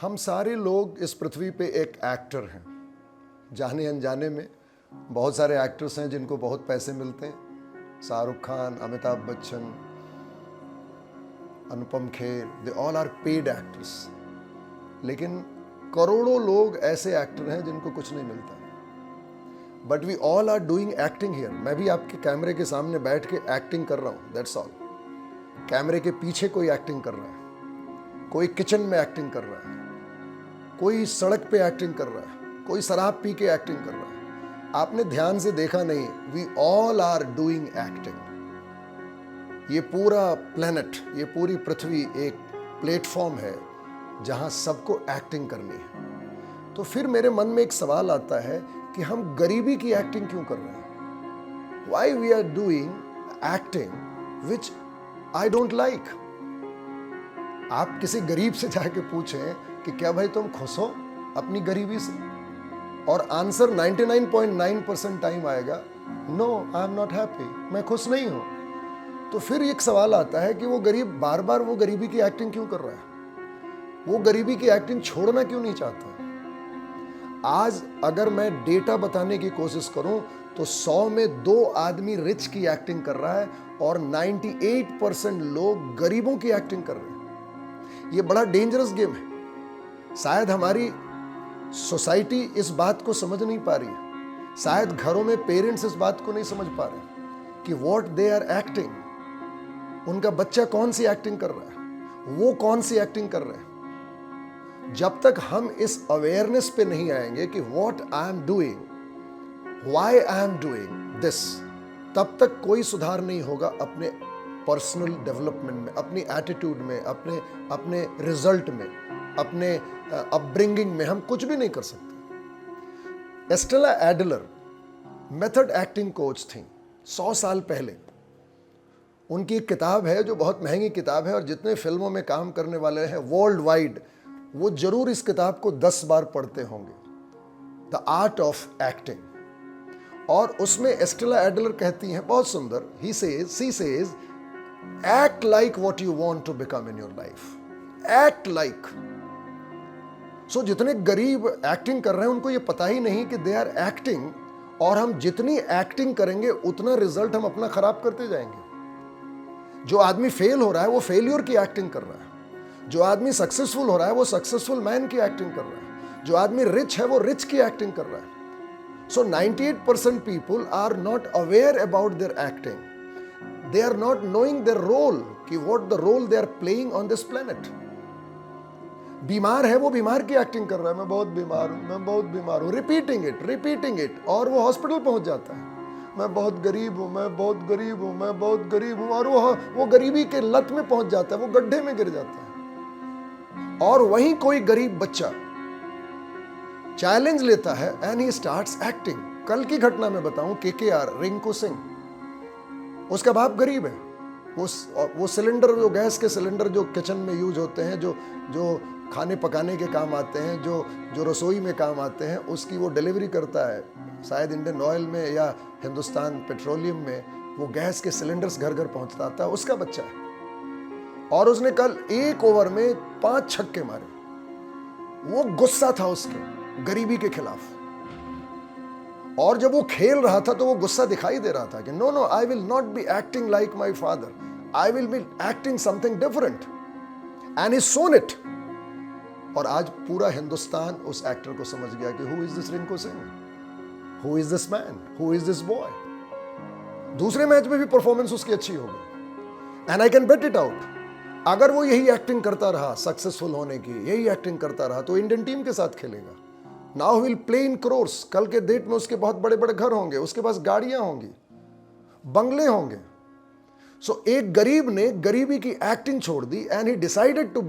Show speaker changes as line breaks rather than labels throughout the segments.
हम सारे लोग इस पृथ्वी पे एक एक्टर हैं, जाने अनजाने में। बहुत सारे एक्टर्स हैं जिनको बहुत पैसे मिलते हैं, Shahrukh Khan, Amitabh Bachchan, Anupam Kher, they all are paid actors. लेकिन करोड़ों लोग ऐसे एक्टर हैं जिनको कुछ नहीं मिलता। But we all are doing acting here. मैं भी आपके कैमरे के सामने बैठ के एक्टिंग कर रहा हूँ, दैट्स ऑल। कैमरे के पीछे कोई एक्टिंग कर रहा है, कोई किचन में एक्टिंग कर रहा है, कोई सड़क पे एक्टिंग कर रहा है, कोई शराब पी के एक्टिंग कर रहा है। आपने ध्यान से देखा नहीं, we all are doing acting. ये पूरा प्लेनेट, ये पूरी पृथ्वी एक प्लेटफॉर्म है जहां सबको एक्टिंग करनी है। तो फिर मेरे मन में एक सवाल आता है कि हम गरीबी की एक्टिंग क्यों कर रहे हैं? Why we are doing acting which I don't like. आप किसी गरीब से जाके पूछें कि क्या भाई तुम खुश हो अपनी गरीबी से, और आंसर 99.9% टाइम आएगा, no I am not happy, मैं खुश नहीं हूं। तो फिर एक सवाल आता है कि वो गरीब बार बार वो गरीबी की एक्टिंग क्यों कर रहा है? वो गरीबी की एक्टिंग छोड़ना क्यों नहीं चाहता? आज अगर मैं डेटा बताने की कोशिश करूं तो 100 में 2 आदमी रिच की एक्टिंग कर रहा है और 98% लोग गरीबों की एक्टिंग कर रहे हैं। ये बड़ा डेंजरस गेम है। शायद हमारी सोसाइटी इस बात को समझ नहीं पा रही है, शायद घरों में पेरेंट्स इस बात को नहीं समझ पा रहे कि व्हाट दे आर एक्टिंग, उनका बच्चा कौन सी एक्टिंग कर रहा है, वो कौन सी एक्टिंग कर रहे हैं। जब तक हम इस अवेयरनेस पे नहीं आएंगे कि what I am doing, why I am doing this, तब तक कोई सुधार नहीं होगा अपने पर्सनल डेवलपमेंट में, अपनी एटीट्यूड में, अपने रिजल्ट में, अपने अपब्रिंगिंग में। हम कुछ भी नहीं कर सकते। Estella Adler method acting coach थी 100 साल पहले। उनकी एक किताब है जो बहुत महंगी किताब है, और जितने फिल्मों में काम करने वाले हैं वर्ल्ड वाइड, वो जरूर इस किताब को 10 बार पढ़ते होंगे, द आर्ट ऑफ एक्टिंग। और उसमें एस्टेला एडलर कहती हैं बहुत सुंदर, she says act like what you want to become in your life, act like. So जितने गरीब एक्टिंग कर रहे हैं उनको ये पता ही नहीं कि दे आर एक्टिंग, और हम जितनी एक्टिंग करेंगे उतना रिजल्ट हम अपना खराब करते जाएंगे। जो आदमी फेल हो रहा है वो फेलियर की एक्टिंग कर रहा है, जो आदमी सक्सेसफुल हो रहा है वो सक्सेसफुल मैन की एक्टिंग कर रहा है, जो आदमी रिच है वो रिच की एक्टिंग कर रहा है। So 98% people are not aware about their acting, they are not knowing their role, कि what the role they are playing on this planet. बीमार है वो बीमार की एक्टिंग कर रहा है, मैं बहुत बीमार हूं, मैं बहुत बीमार हूं, रिपीटिंग इट, और वो हॉस्पिटल पहुंच जाता है, मैं बहुत गरीब हूं, मैं बहुत गरीब हूं, मैं बहुत गरीब हूं, और वो गरीबी के लत में पहुंच जाता है, वो गड्ढे में गिर जाता है। और वहीं कोई गरीब बच्चा चैलेंज लेता है एंड ही स्टार्ट्स एक्टिंग। कल की घटना में बताऊं, केकेआर, रिंकू सिंह, उसका बाप गरीब है। वो सिलेंडर, जो गैस के सिलेंडर जो किचन में यूज होते हैं, जो खाने पकाने के काम आते हैं, जो रसोई में काम आते हैं, उसकी वो डिलीवरी करता है। शायद इंडियन ऑयल में या हिंदुस्तान पेट्रोलियम में वो गैस के सिलेंडर्स घर घर पहुंचता था, उसका बच्चा है। और उसने कल 1 ओवर में 5 छक्के मारे। वो गुस्सा था उसके गरीबी के खिलाफ, और जब वो खेल रहा था तो वो गुस्सा दिखाई दे रहा था कि no no, I will not be acting like my father, I will be acting something different, and he sown it. और आज पूरा हिंदुस्तान उस एक्टर को समझ गया कि who is this Rinku Singh, who is this man, who is this boy. दूसरे match में भी परफॉर्मेंस उसकी अच्छी हो गई, and I can bet it out. अगर वो यही एक्टिंग करता रहा, सक्सेसफुल होने की यही एक्टिंग करता रहा, तो इंडियन टीम के साथ खेलेगा। Now will play in crores. कल के डेट में उसके बहुत बड़े बड़े घर होंगे, उसके पास गाड़ियां होंगी, बंगले होंगे। सो एक गरीब ने गरीबी की एक्टिंग छोड़ दी, and he decided to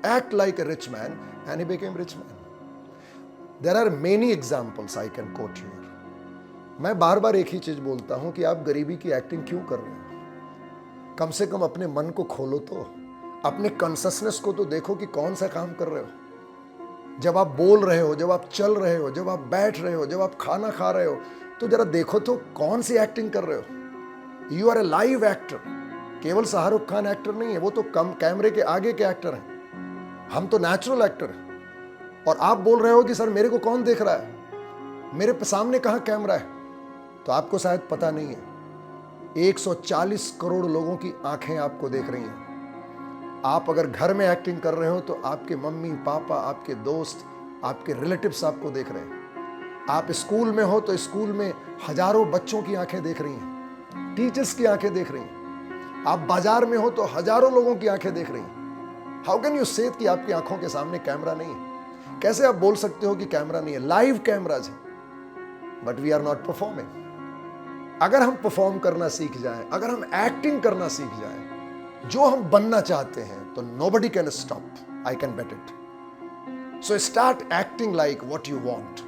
act like a rich man, and he became rich man. There are many examples I can quote here. मैं बार बार एक ही चीज बोलता हूं कि आप गरीबी की एक्टिंग क्यों कर रहे हो? कम से कम अपने मन को खोलो, तो अपने कॉन्शसनेस को तो देखो कि कौन सा काम कर रहे हो। जब आप बोल रहे हो, जब आप चल रहे हो, जब आप बैठ रहे हो, जब आप खाना खा रहे हो, तो जरा देखो तो कौन सी एक्टिंग कर रहे हो। You are a live actor. केवल शाहरुख खान एक्टर नहीं है, वो तो कम कैमरे के आगे के एक्टर हैं। हम तो नेचुरल एक्टर हैं। और आप बोल रहे हो कि सर मेरे को कौन देख रहा है, मेरे सामने कहाँ कैमरा है, तो आपको शायद पता नहीं है 140 करोड़ लोगों की आंखें आपको देख रही हैं। आप अगर घर में एक्टिंग कर रहे हो तो आपके मम्मी पापा, आपके दोस्त, आपके रिलेटिव्स आपको देख रहे हैं। आप स्कूल में हो तो स्कूल में हजारों बच्चों की आंखें देख रही हैं, टीचर्स की आंखें देख रही हैं। आप बाजार में हो तो हजारों लोगों की आंखें देख रही हैं। हाउ कैन यू से कि आपकी आंखों के सामने कैमरा नहीं है? कैसे आप बोल सकते हो कि कैमरा नहीं है? लाइव कैमराज है, but we are not performing. अगर हम परफॉर्म करना सीख जाएं, अगर हम एक्टिंग करना सीख जाएं, जो हम बनना चाहते हैं, तो nobody can stop. I can bet it. So start acting like what you want.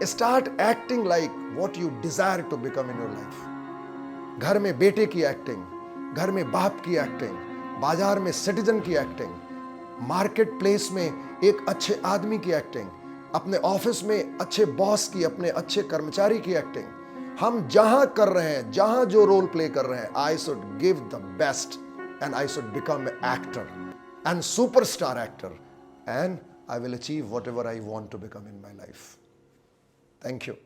Start acting like what you desire to become in your life. घर में बेटे की एक्टिंग, घर में बाप की एक्टिंग, बाजार में सिटीजन की एक्टिंग, मार्केट प्लेस में एक अच्छे आदमी की एक्टिंग, अपने ऑफिस में अच्छे बॉस की, अपने अच्छे कर्मचारी की एक्टिंग। हम जहां कर रहे हैं, जहां जो रोल प्ले कर रहे हैं, I should give the best and I should become an actor and superstar actor, and I will achieve whatever I want to become in my life. Thank you.